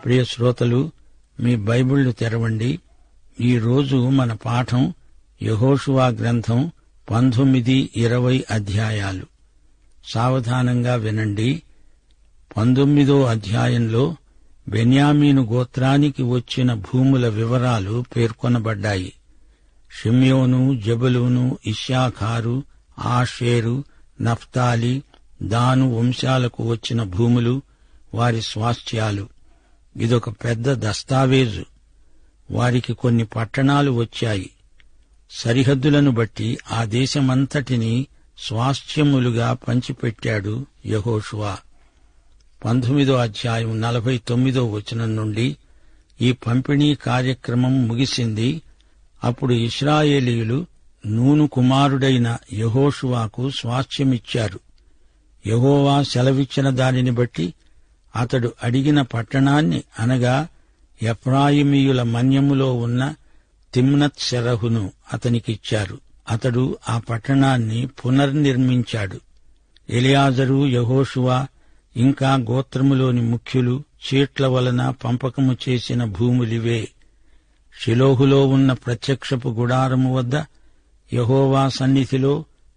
ప్రియ శ్రోతలు, మీ బైబిళ్లు తెరవండి. ఈ రోజు మన పాఠం యెహోషువ గ్రంథం 19-20 అధ్యాయాలు. సావధానంగా వినండి. 19వ అధ్యాయంలో బెన్యామీను గోత్రానికి వచ్చిన భూముల వివరాలు పేర్కొనబడ్డాయి. షిమ్యోను, జెబూలూను, ఇశ్శాఖారు, ఆషేరు, నఫ్తాలి, దాను వంశాలకు వచ్చిన భూములు, వారి స్వాస్థ్యాలు. ఇదొక పెద్ద దస్తావేజు. వారికి కొన్ని పట్టణాలు వచ్చాయి. సరిహద్దులను బట్టి ఆ దేశమంతటినీ స్వాస్థ్యములుగా పంచిపెట్టాడు యెహోషువ. 19వ అధ్యాయం 49వ వచనం నుండి ఈ పంపిణీ కార్యక్రమం ముగిసింది. అప్పుడు ఇశ్రాయేలీయులు నూను కుమారుడైన యెహోషువకు స్వాస్థ్యమిచ్చారు. యెహోవా సెలవిచ్చిన దానిని బట్టి అతడు అడిగిన పట్టణాన్ని, అనగా ఎఫ్రాయిమీయుల మన్యములో ఉన్న తిమ్నత్ సెరహును అతనికిచ్చారు. అతడు ఆ పట్టణాన్ని పునర్నిర్మించాడు. ఎలియాజరు, యెహోషువ ఇంకా గోత్రములోని ముఖ్యులు చీట్ల వలన పంపకము చేసిన భూములివే. షిలోహులో ఉన్న ప్రత్యక్షపు గుడారము వద్ద యెహోవా సన్నిధిలో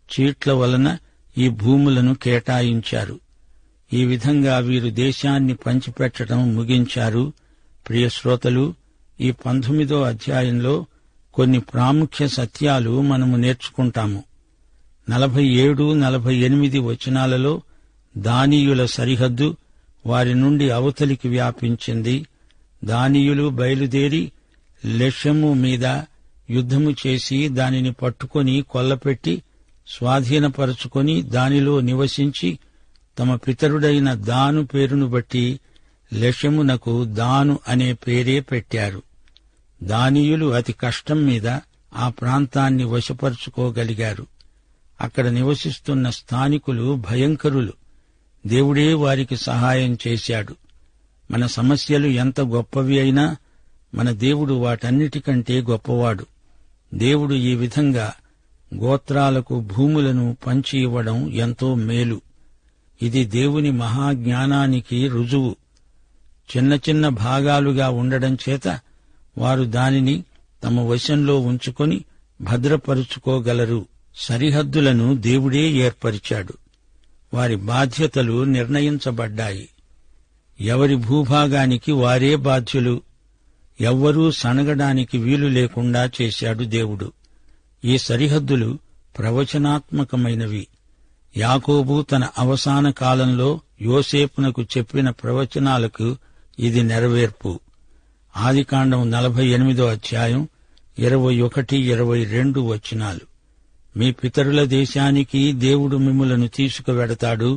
చీట్ల వలన ఈ భూములను కేటాయించారు. ఈ విధంగా వీరు దేశాన్ని పంచిపెట్టడం ముగించారు. ప్రియ శ్రోతలు, ఈ 19వ అధ్యాయంలో కొన్ని ప్రాముఖ్య సత్యాలు మనము నేర్చుకుంటాము. 47-48 వచనాలలో దానీయుల సరిహద్దు వారి నుండి అవతలికి వ్యాపించింది. దానీయులు బయలుదేరి లెషెము మీద యుద్ధము చేసి దానిని పట్టుకొని కొల్లపెట్టి స్వాధీనపరచుకొని దానిలో నివసించి తమ పితరుడైన దాను పేరును బట్టి లెషెమునకు దాను అనే పేరే పెట్టారు. దానీయులు అతి కష్టం మీద ఆ ప్రాంతాన్ని వశపరుచుకోగలిగారు. అక్కడ నివసిస్తున్న స్థానికులు భయంకరులు. దేవుడే వారికి సహాయం చేశాడు. మన సమస్యలు ఎంత గొప్పవి అయినా మన దేవుడు వాటన్నిటికంటే గొప్పవాడు. దేవుడు ఈ విధంగా గోత్రాలకు భూములను పంచి ఇవ్వడం ఎంతో మేలు. ఇది దేవుని మహాజ్ఞానానికి రుజువు. చిన్న చిన్న భాగాలుగా ఉండడం చేత వారు దానిని తమ వశంలో ఉంచుకొని భద్రపరుచుకోగలరు. సరిహద్దులను దేవుడే ఏర్పరిచాడు. వారి బాధ్యతలు నిర్ణయించబడ్డాయి. ఎవరి భూభాగానికి వారే బాధ్యులు. ఎవ్వరూ సనగడానికి వీలు లేకుండా చేశాడు దేవుడు. ఈ సరిహద్దులు ప్రవచనాత్మకమైనవి. యాకోబు తన అవసాన కాలంలో యోసేపునకు చెప్పిన ప్రవచనాలకు ఇది నెరవేర్పు. ఆదికాండం 48వ అధ్యాయం 21-22 వచనాలు. మీ పితరుల దేశానికి దేవుడు మిమ్ములను తీసుకువెడతాడు.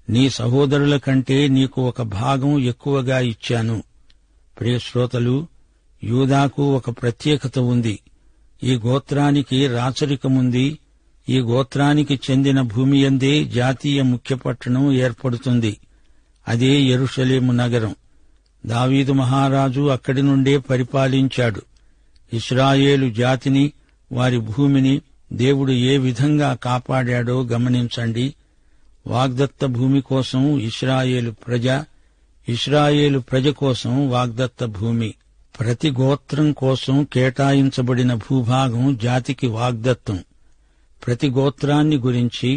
నీ సహోదరుల కంటే నీకు ఒక భాగం ఎక్కువగా ఇచ్చాను. ప్రియ శ్రోతలు, యూదాకు ఒక ప్రత్యేకత ఉంది. ఈ గోత్రానికి రాచరికముంది. ఈ గోత్రానికి చెందిన భూమియందే జాతీయ ముఖ్య పట్టణం ఏర్పడుతుంది. అదే యెరూషలేము నగరం. దావీదు మహారాజు అక్కడి నుండే పరిపాలించాడు. ఇశ్రాయేలు జాతిని, వారి భూమిని దేవుడు ఏ విధంగా కాపాడాడో గమనించండి. వాగ్దత్త భూమి కోసం ఇశ్రాయేలు ప్రజ కోసం వాగ్దత్త భూమి. ప్రతి గోత్రం కోసం కేటాయించబడిన భూభాగం జాతికి వాగ్దత్తం. ప్రతి గోత్రాన్ని గురించి,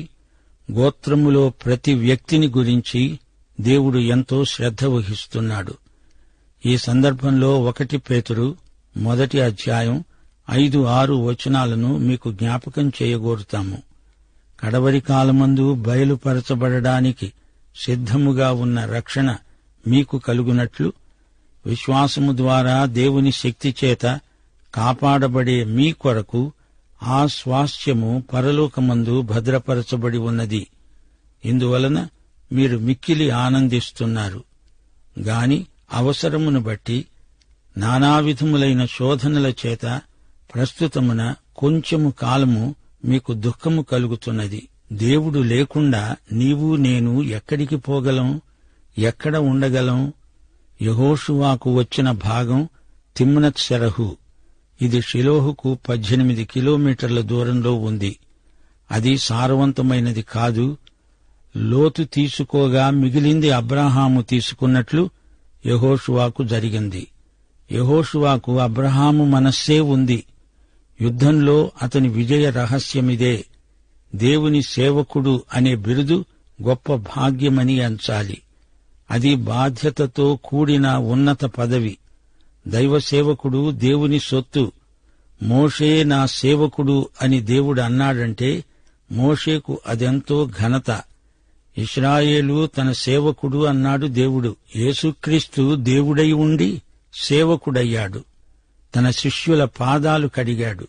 గోత్రములో ప్రతి వ్యక్తిని గురించి దేవుడు ఎంతో శ్రద్ధ వహిస్తున్నాడు. ఈ సందర్భంలో 1 పేతురు 1వ అధ్యాయం 5-6 వచనాలను మీకు జ్ఞాపకం చేయగోరుతాము. కడవరి కాలమందు బయలుపరచబడడానికి సిద్ధముగా ఉన్న రక్షణ మీకు కలుగునట్లు విశ్వాసము ద్వారా దేవుని శక్తి చేత కాపాడబడే మీ కొరకు ఆ స్వాస్థ్యము పరలోకమందు భద్రపరచబడి ఉన్నది. ఇందువలన మీరు మిక్కిలి ఆనందిస్తున్నారు. గాని అవసరమును బట్టి నానావిధములైన శోధనల చేత ప్రస్తుతమున కొంచెము కాలము మీకు దుఃఖము కలుగుతున్నది. దేవుడు లేకుండా నీవు నేను ఎక్కడికి పోగలం? ఎక్కడ ఉండగలం? యెహోషువకు వచ్చిన భాగం తిమ్నత్ సెరహు. ఇది షిలోహుకు 18 కిలోమీటర్ల దూరంలో ఉంది. అది సారవంతమైనది కాదు. లోతు తీసుకోగా మిగిలింది అబ్రాహాము తీసుకున్నట్లు యెహోషువాకు జరిగింది. యెహోషువాకు అబ్రహాము మనస్సే ఉంది. యుద్ధంలో అతని విజయ రహస్యమిదే. దేవుని సేవకుడు అనే బిరుదు గొప్ప భాగ్యమని ఎంచాలి. అది బాధ్యతతో కూడిన ఉన్నత పదవి. దైవ సేవకుడు దేవుని సొత్తు. మోషే నా సేవకుడు అని దేవుడు అన్నాడంటే మోషేకు అదెంతో ఘనత. ఇశ్రాయేలు తన సేవకుడు అన్నాడు దేవుడు. యేసుక్రీస్తు దేవుడై ఉండి సేవకుడయ్యాడు. తన శిష్యుల పాదాలు కడిగాడు.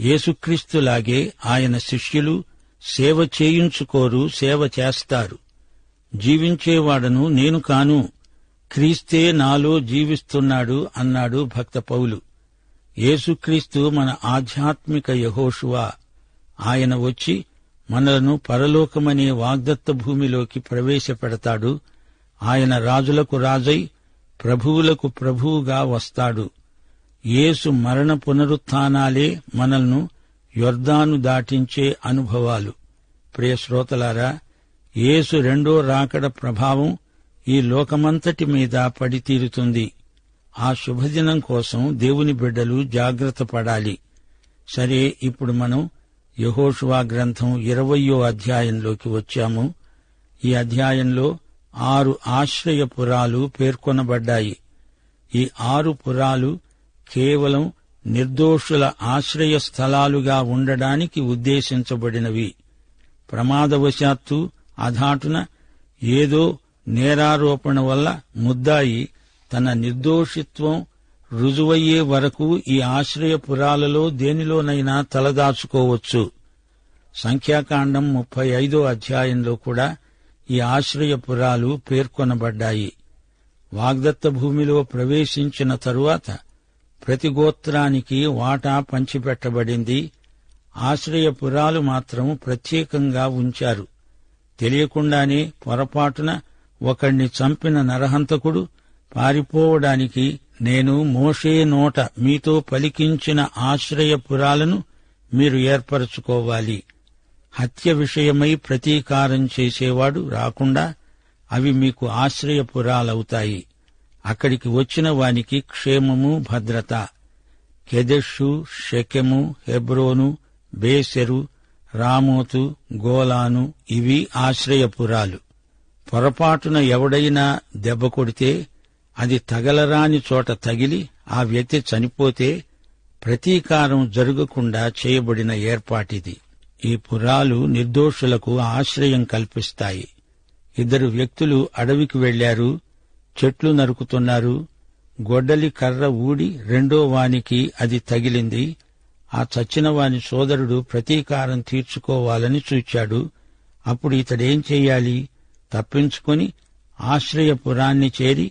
యేసుక్రీస్తులాగే ఆయన శిష్యులు సేవ చేయించుకోరు, సేవ చేస్తారు. జీవించేవాడను నేను కాను, క్రీస్తే నాలో జీవిస్తున్నాడు అన్నాడు భక్త పౌలు. యేసుక్రీస్తు మన ఆధ్యాత్మిక యెహోషువా. ఆయన వచ్చి మనలను పరలోకమనే వాగ్దత్త భూమిలోకి ప్రవేశపెడతాడు. ఆయన రాజులకు రాజై ప్రభువులకు ప్రభువుగా వస్తాడు. యేసు మరణ పునరుత్థానాలే మనల్ని యొర్దాను దాటించే అనుభవాలు. ప్రియ శ్రోతలారా, యేసు రెండో రాకడ ప్రభావం ఈ లోకమంతటి మీద పడితీరుతుంది. ఆ శుభదినం కోసం దేవుని బిడ్డలు జాగ్రత్త పడాలి. సరే, ఇప్పుడు మనం యెహోషువ గ్రంథం 20వ అధ్యాయంలోకి వచ్చాము. ఈ అధ్యాయంలో 6 ఆశ్రయపురాలు పేర్కొనబడ్డాయి. ఈ 6 పురాలు కేవలం నిర్దోషుల ఆశ్రయ స్థలాలుగా ఉండడానికి ఉద్దేశించబడినవి. ప్రమాదవశాత్తు అధాటున ఏదో నేరారోపణ వల్ల ముద్దాయి తన నిర్దోషిత్వం రుజువయ్యే వరకు ఈ ఆశ్రయపురాలలో దేనిలోనైనా తలదాచుకోవచ్చు. సంఖ్యాకాండం 35వ అధ్యాయంలో కూడా ఈ ఆశ్రయపురాలు పేర్కొనబడ్డాయి. వాగ్దత్త భూమిలో ప్రవేశించిన తరువాత ప్రతి గోత్రానికి వాటా పంచిపెట్టబడింది. ఆశ్రయపురాలు మాత్రం ప్రత్యేకంగా ఉంచారు. తెలియకుండానే పొరపాటున ఒకణ్ణి చంపిన నరహంతకుడు పారిపోవడానికి నేను మోషే నోట మీతో పలికించిన ఆశ్రయపురాలను మీరు ఏర్పరచుకోవాలి. హత్య విషయమై ప్రతీకారం చేసేవాడు రాకుండా అవి మీకు ఆశ్రయపురాలవుతాయి. అక్కడికి వచ్చిన వానికి క్షేమము, భద్రత. కెదెషు, షెకెము, హెబ్రోను, బేసెరు, రామోతు, గోలాను ఇవి ఆశ్రయపురాలు. పొరపాటున ఎవడైనా దెబ్బ కొడితే అది తగలరాని చోట తగిలి ఆ వ్యక్తి చనిపోతే ప్రతీకారం జరగకుండా చేయబడిన ఏర్పాటిది. ఈ పురాలు నిర్దోషులకు ఆశ్రయం కల్పిస్తాయి. 2 వ్యక్తులు అడవికి వెళ్లారు. చెట్లు నరుకుతున్నారు. గొడ్డలి కర్ర ఊడి రెండో వానికి అది తగిలింది. ఆ చచ్చిన వాని సోదరుడు ప్రతీకారం తీర్చుకోవాలని చూచాడు. అప్పుడు ఇతడేం చెయ్యాలి? తప్పించుకొని ఆశ్రయపురాన్ని చేరి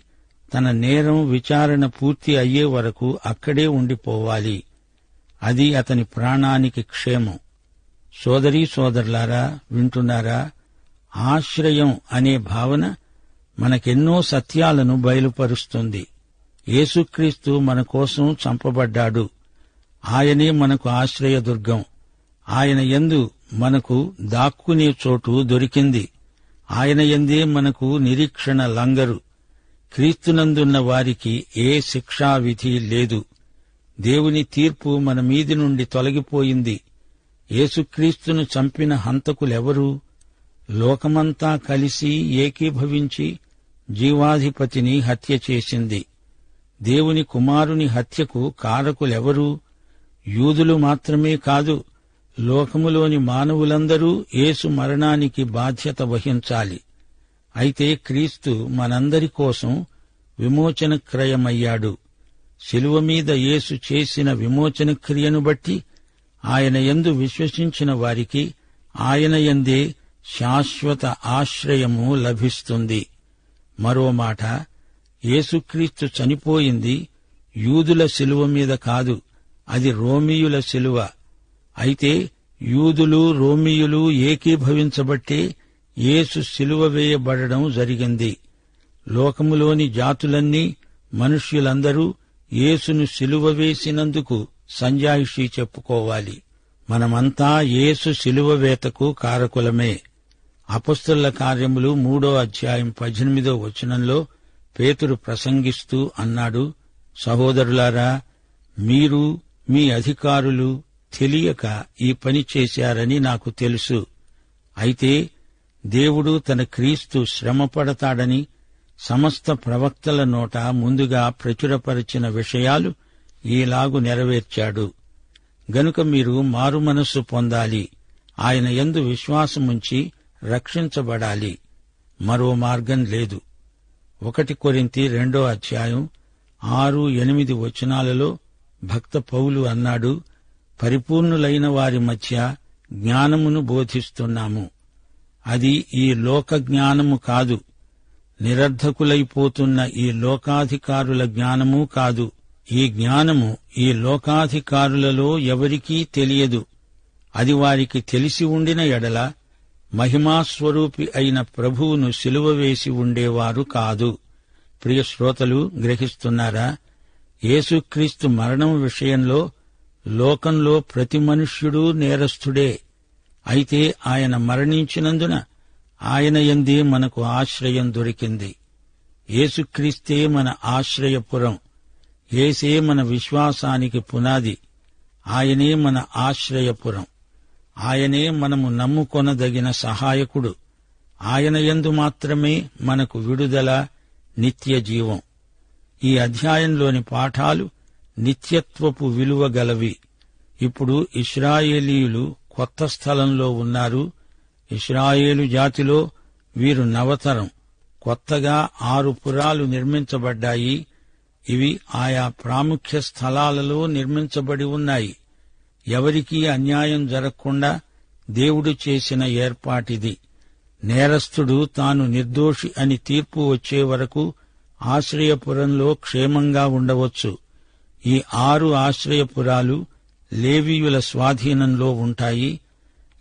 తన నేరం విచారణ పూర్తి అయ్యే వరకు అక్కడే ఉండిపోవాలి. అది అతని ప్రాణానికి క్షేమం. సోదరీ సోదరులారా, వింటున్నారా? ఆశ్రయం అనే భావన మనకెన్నో సత్యాలను బయలుపరుస్తుంది. యేసుక్రీస్తు మన కోసం చంపబడ్డాడు. ఆయనే మనకు ఆశ్రయదుర్గం. ఆయన యందు మనకు దాక్కునే చోటు దొరికింది. ఆయన యందే మనకు నిరీక్షణ లంగరు. క్రీస్తునందున్న వారికి ఏ శిక్షావిధి లేదు. దేవుని తీర్పు మన మీది నుండి తొలగిపోయింది. యేసుక్రీస్తును చంపిన హంతకులెవరు? లోకమంతా కలిసి ఏకీభవించి జీవాధిపతిని హత్య చేసింది. దేవుని కుమారుని హత్యకు కారకులెవరు? యూదులు మాత్రమే కాదు, లోకములోని మానవులందరూ యేసు మరణానికి బాధ్యత వహించాలి. అయితే క్రీస్తు మనందరి కోసం విమోచన క్రయమయ్యాడు. శిలువ మీద యేసు చేసిన విమోచన క్రియను బట్టి ఆయన యందు విశ్వసించిన వారికి ఆయన యందే శాశ్వత ఆశ్రయము లభిస్తుంది. మరో మాట, యేసుక్రీస్తు చనిపోయింది యూదుల శిలువ మీద కాదు, అది రోమీయుల శిలువ. అయితే యూదులు రోమీయులు ఏకీభవించబట్టే యేసు శిలువ వేయబడడం జరిగింది. లోకములోని జాతులన్నీ, మనుష్యులందరూ యేసును శిలువ వేసినందుకు సంజాయిషీ చెప్పుకోవాలి. మనమంతా యేసు శిలువ వేతకు కారకులమే. అపొస్తలుల కార్యములు 3వ అధ్యాయం 18వ వచనంలో పేతురు ప్రసంగిస్తూ అన్నాడు, సహోదరులారా, మీరు మీ అధికారులు తెలియక ఈ పని చేశారని నాకు తెలుసు. అయితే దేవుడు తన క్రీస్తు శ్రమపడతాడని సమస్త ప్రవక్తల నోట ముందుగా ప్రచురపరిచిన విషయాలు ఈలాగు నెరవేర్చాడు. గనుక మీరు మారుమనస్సు పొందాలి, ఆయన యందు విశ్వాసముంచి రక్షించబడాలి. మరో మార్గం లేదు. 1 కొరింథీ 2:6-8 వచనాలలో భక్త పౌలు అన్నాడు, పరిపూర్ణులైన వారి మధ్య జ్ఞానమును బోధిస్తున్నాము. అది ఈ లోక జ్ఞానము కాదు, నిరర్ధకులైపోతున్న ఈ లోకాధికారుల జ్ఞానమూ కాదు. ఈ జ్ఞానము ఈ లోకాధికారులలో ఎవరికీ తెలియదు. అది వారికి తెలిసి ఉండిన ఎడల మహిమాస్వరూపి అయిన ప్రభువును సిలువ వేసి ఉండేవారు కాదు. ప్రియ శ్రోతలు, గ్రహిస్తున్నారా? యేసుక్రీస్తు మరణం విషయంలో లోకంలో ప్రతి మనుష్యుడూ నేరస్థుడే. అయితే ఆయన మరణించినందున ఆయన యందే మనకు ఆశ్రయం దొరికింది. యేసుక్రీస్తే మన ఆశ్రయపురం. యేసే మన విశ్వాసానికి పునాది. ఆయనే మన ఆశ్రయపురం. ఆయనే మనము నమ్ముకొనదగిన సహాయకుడు. ఆయన యందు మాత్రమే మనకు విడుదల, నిత్య జీవం. ఈ అధ్యాయంలోని పాఠాలు నిత్యత్వపు విలువ గలవి. ఇప్పుడు ఇశ్రాయేలీయులు కొత్త స్థలంలో ఉన్నారు. ఇశ్రాయేలు జాతిలో వీరు నవతరం. కొత్తగా 6 పురాలు నిర్మించబడ్డాయి. ఇవి ఆయా ప్రాముఖ్య స్థలాలలో నిర్మించబడి ఉన్నాయి. ఎవరికీ అన్యాయం జరగకుండా దేవుడు చేసిన ఏర్పాటిది. నేరస్థుడు తాను నిర్దోషి అని తీర్పు వచ్చే వరకు ఆశ్రయపురంలో క్షేమంగా ఉండవచ్చు. ఈ 6 ఆశ్రయపురాలు లేవీయుల స్వాధీనంలో ఉంటాయి.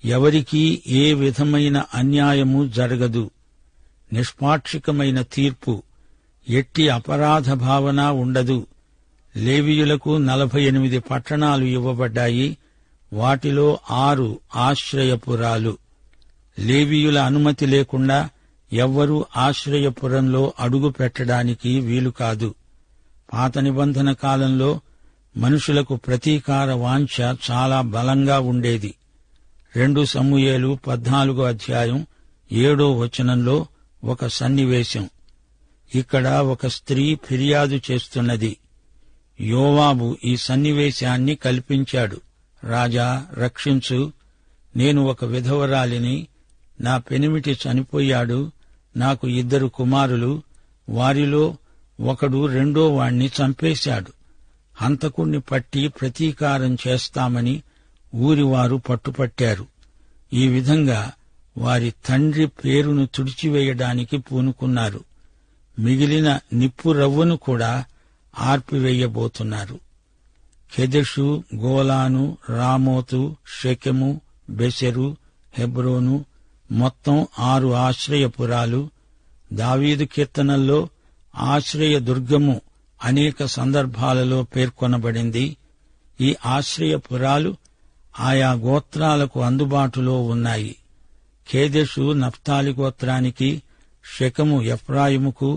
ఎవరికీ ఏ విధమైన అన్యాయము జరగదు. నిష్పాక్షికమైన తీర్పు, ఎట్టి అపరాధ భావన ఉండదు. లేవీయులకు 48 పట్టణాలు ఇవ్వబడ్డాయి. వాటిలో 6 ఆశ్రయపురాలు. లేవీయుల అనుమతి లేకుండా ఎవ్వరూ ఆశ్రయపురంలో అడుగు పెట్టడానికి వీలు కాదు. పాత నిబంధన కాలంలో మనుషులకు ప్రతీకార వాంఛ చాలా బలంగా ఉండేది. 2 సమూయేలు 14:7 ఒక సన్నివేశం. ఇక్కడ ఒక స్త్రీ ఫిర్యాదు చేస్తున్నది. యోవాబు ఈ సన్నివేశాన్ని కల్పించాడు. రాజా, రక్షించు, నేను ఒక విధవరాలిని, నా పెనిమిటి చనిపోయాడు, నాకు 2 కుమారులు, వారిలో ఒకడు రెండో వాణ్ణి చంపేశాడు. హంతకుణ్ణి పట్టి ప్రతీకారం చేస్తామని ఊరివారు పట్టుపట్టారు. ఈ విధంగా వారి తండ్రి పేరును తుడిచివేయడానికి పూనుకున్నారు. మిగిలిన నిప్పు రవ్వను కూడా ఆర్పివేయబోతున్నారు. కెదెషు, గోలాను, రామోతు, షెకెము, బెసెరు, హెబ్రోను, మొత్తం 6 ఆశ్రయపురాలు. దావీదు కీర్తనల్లో ఆశ్రయ దుర్గము అనేక సందర్భాలలో పేర్కొనబడింది. ఈ ఆశ్రయపురాలు ఆయా గోత్రాలకు అందుబాటులో ఉన్నాయి. కేదెషు నఫ్తాలి గోత్రానికి, షెకెము ఎఫ్రాయిముకు,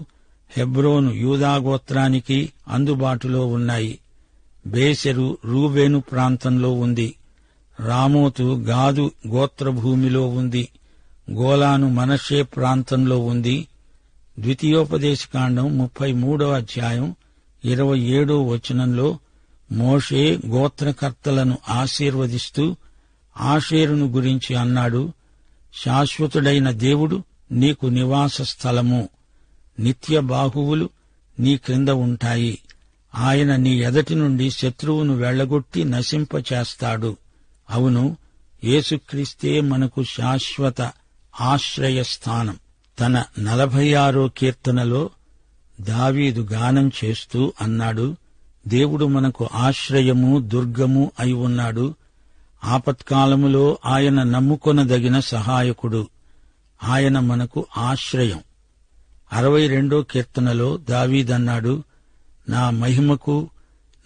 హెబ్రోను యూదా గోత్రానికి అందుబాటులో ఉన్నాయి. బేసెరు రూబేను ప్రాంతంలో ఉంది. రామోతు గాదు గోత్రభూమిలో ఉంది. గోలాను మనషే ప్రాంతంలో ఉంది. ద్వితీయోపదేశకాండం 33:27 మోషే గోత్రకర్తలను ఆశీర్వదిస్తూ ఆషేరును గురించి అన్నాడు, శాశ్వతుడైన దేవుడు నీకు నివాస స్థలము, నిత్య బాహువులు నీ క్రింద ఉంటాయి. ఆయన నీ ఎదటి నుండి శత్రువును వెళ్లగొట్టి నశింపచేస్తాడు. అవును, యేసుక్రీస్తే మనకు శాశ్వత ఆశ్రయస్థానం. తన 46వ కీర్తనలో దావీదు గానం చేస్తూ అన్నాడు, దేవుడు మనకు ఆశ్రయము, దుర్గము అయి ఉన్నాడు. ఆపత్కాలములో ఆయన నమ్ముకొనదగిన సహాయకుడు. ఆయన మనకు ఆశ్రయం. 62వ కీర్తనలో దావీదన్నాడు, నా మహిమకు,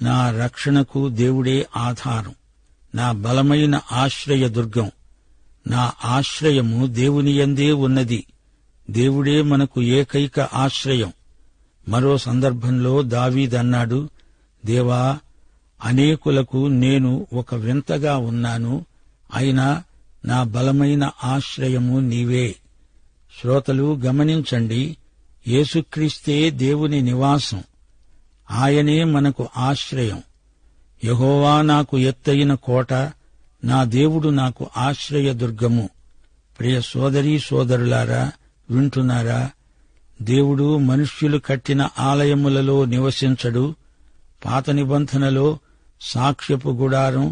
నా రక్షణకు దేవుడే ఆధారం, నా బలమైన ఆశ్రయ దుర్గం. నా ఆశ్రయము దేవునియందే ఉన్నది. దేవుడే మనకు ఏకైక ఆశ్రయం. మరో సందర్భంలో దావీదన్నాడు, దేవా, అనేకులకు నేను ఒక వింతగా ఉన్నాను, అయినా నా బలమైన ఆశ్రయము నీవే. శ్రోతలు గమనించండి, యేసుక్రీస్తే దేవుని నివాసం, ఆయనే మనకు ఆశ్రయం. యెహోవా నాకు ఎత్తయిన కోట, నా దేవుడు నాకు ఆశ్రయదుర్గము. ప్రియ సోదరీ సోదరులారా, వింటున్నారా? దేవుడు మనుష్యులు కట్టిన ఆలయములలో నివసించడు. పాత నిబంధనలో సాక్ష్యపు గుడారం,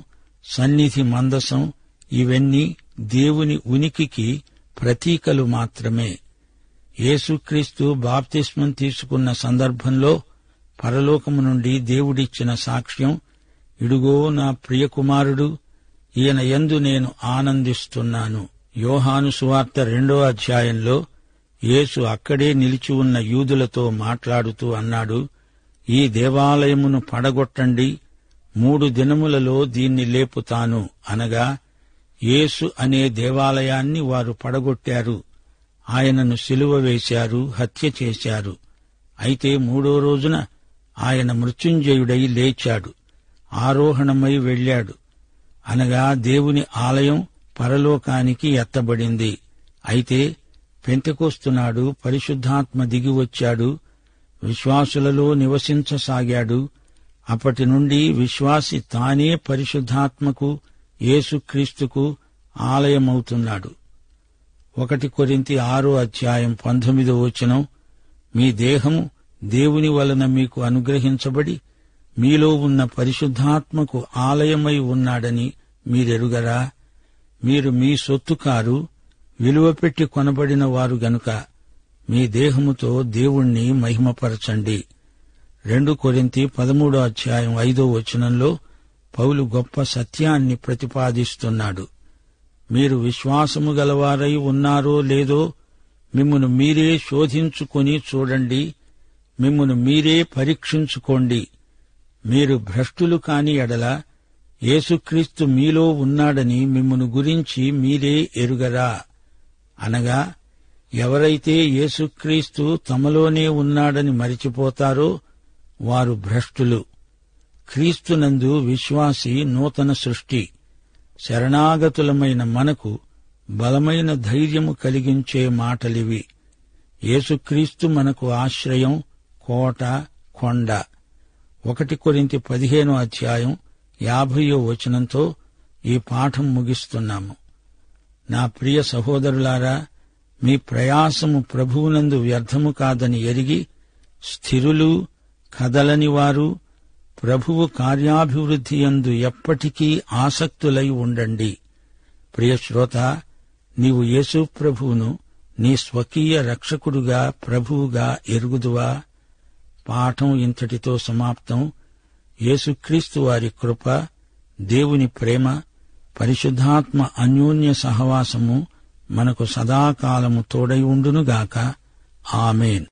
సన్నిధి మందసం ఇవన్నీ దేవుని ఉనికికి ప్రతీకలు మాత్రమే. యేసుక్రీస్తు బాప్తిస్మం తీసుకున్న సందర్భంలో పరలోకము నుండి దేవుడిచ్చిన సాక్ష్యం, ఇడుగో నా ప్రియకుమారుడు, ఈయన యందు నేను ఆనందిస్తున్నాను. యోహాను సువార్త 2వ అధ్యాయంలో యేసు అక్కడే నిలిచి ఉన్న యూదులతో మాట్లాడుతూ అన్నాడు, ఈ దేవాలయమును పడగొట్టండి, 3 దినములలో దీన్ని లేపుతాను. అనగా యేసు అనే దేవాలయాన్ని వారు పడగొట్టారు. ఆయనను సిలువ వేశారు, హత్య చేశారు. అయితే 3వ రోజున ఆయన మృత్యుంజయుడై లేచాడు, ఆరోహణమై వెళ్లాడు. అనగా దేవుని ఆలయం పరలోకానికి ఎత్తబడింది. అయితే పెంతెకొస్తునాడు పరిశుద్ధాత్మ దిగివచ్చాడు, విశ్వాసులలో నివసించసాగాడు. అప్పటి నుండి విశ్వాసి తానే పరిశుద్ధాత్మకు, యేసుక్రీస్తుకు ఆలయమవుతున్నాడు. 1 కొరింథీ 6వ అధ్యాయం 19వ వచనం, మీ దేహము దేవుని వలన మీకు అనుగ్రహించబడి మీలో ఉన్న పరిశుద్ధాత్మకు ఆలయమై ఉన్నాడని మీరెరుగరా? మీరు మీ సొత్తు కారు, విలువ పెట్టి కొనబడిన వారు గనుక మీ దేహముతో దేవుణ్ణి మహిమపరచండి. 2 కొరింథీ 13వ అధ్యాయం 5వ వచనంలో పౌలు గొప్ప సత్యాన్ని ప్రతిపాదిస్తున్నాడు. మీరు విశ్వాసము గలవారై ఉన్నారో లేదో మిమ్మును మీరే శోధించుకొని చూడండి, మిమ్మును మీరే పరీక్షించుకోండి. మీరు భ్రష్టులు కాని ఎడల యేసుక్రీస్తు మీలో ఉన్నాడని మిమ్మును గురించి మీరే ఎరుగరా? అనగా ఎవరైతే యేసుక్రీస్తు తమలోనే ఉన్నాడని మరిచిపోతారో వారు భ్రష్టులు. క్రీస్తునందు విశ్వాసి నూతన సృష్టి. శరణాగతులమైన మనకు బలమైన ధైర్యము కలిగించే మాటలివి. యేసుక్రీస్తు మనకు ఆశ్రయం, కోట, కొండ. 1 కొరింథీ 15వ అధ్యాయం 50వ వచనంతో ఈ పాఠం ముగిస్తున్నాము. నా ప్రియ సహోదరులారా, మీ ప్రయాసము ప్రభువునందు వ్యర్థము కాదని ఎరిగి స్థిరులు, కదలని వారు, ప్రభువు కార్యాభివృద్ధి యందు ఎప్పటికీ ఆసక్తులై ఉండండి. ప్రియశ్రోత, నీవు యేసు ప్రభువును నీ స్వకీయ రక్షకుడుగా, ప్రభువుగా ఎరుగుదువా? పాఠం ఇంతటితో సమాప్తం. యేసుక్రీస్తు వారి కృప, దేవుని ప్రేమ, పరిశుద్ధాత్మ అన్యోన్య సహవాసము మనకు సదాకాలము తోడై ఉండునుగాక. ఆమేన్.